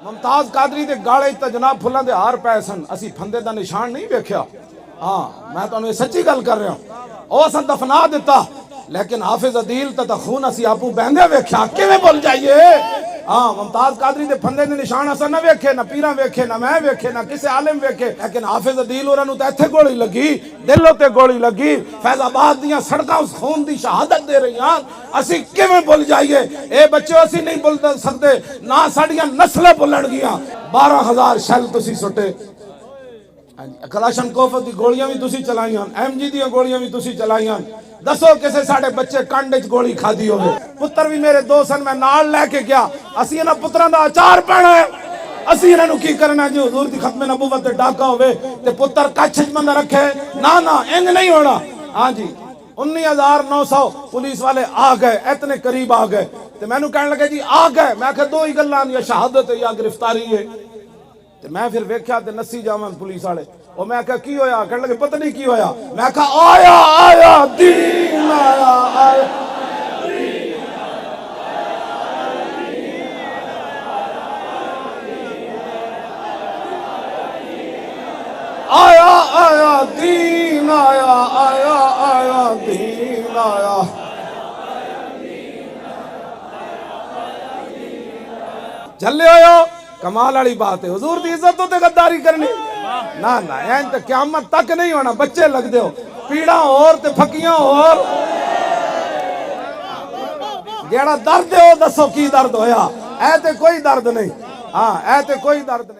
मुमताज कादरी दे गाले ते जनाब फुल्लां दे हार पए सन, असी फंदे दा निशान नहीं वेख्या। हाँ मैं तुहानू सच्ची गल कर रहा ओ असां दफना दिता, लेकिन हाफिज अदील ता खून असी आपू बहंदे वेख्या, किवें भुल जाइए। हाँ मुमताज कादरी दे फंदे दे निशान असां ना वेखे, ना पीरा वेखे, ना मैं वेखे, ना किसी आलिम वेखे, लेकिन हाफिज अदील होरां नू तां इत्थे गोली लगी, दिल उत्ते गोली लगी, फैजाबाद दीयां सड़कां उस खून दी शहादत दे रही। असी किवें भुल जाइए। ए बच्चो असी नहीं भुल सकते, ना साडियां नस्लें भुलणगियां। 12,000 शैल तुसी सुटे, कलाशनकोफ दी गोलियां भी तुसी चलाईयां, MG दी गोलियां भी तुसी चलाईयां। दसो किसे साडे बच्चे कंड च गोली खादी होवे। पुत्र भी मेरे दो सन, मैं नाल लेके गया। असी इन्हां पुत्रां दा अचार पाना है, असी इन्हां नू की करना जी। हुजूर दी खत्मे नबूवत ते डाका होवे ते पुत्र कच्छ च बंदा रखे, ना ना इंज नहीं होना। हाँ जी 19,900 पुलिस वाले आ गए, इतने करीब आ गए ते मैनू कहने लगे जी आ गए। मैं आख्या दो ही गल्लां, या शहादत है या गिरफ्तारी है। ते मैं फिर वेख्या ते नसी जावन पुलिस वाले। और मैं आख्या की होया? कहने लगे पता नहीं की होया। मैं आख्या आया आया दीन आया आया आया आया दीन आया आया आया दीन आया। चले हो कमाल वाली बात है। हुजूर दी इज्जत तो गद्दारी करनी ना ना, एन तो क़यामत तक नहीं होना। बच्चे लगदे हो, पीड़ा और ते फकियां और। जेड़ा दर्द है वो दसो की दर्द होया? ऐ ते कोई दर्द नहीं। हाँ ऐ ते कोई दर्द नहीं।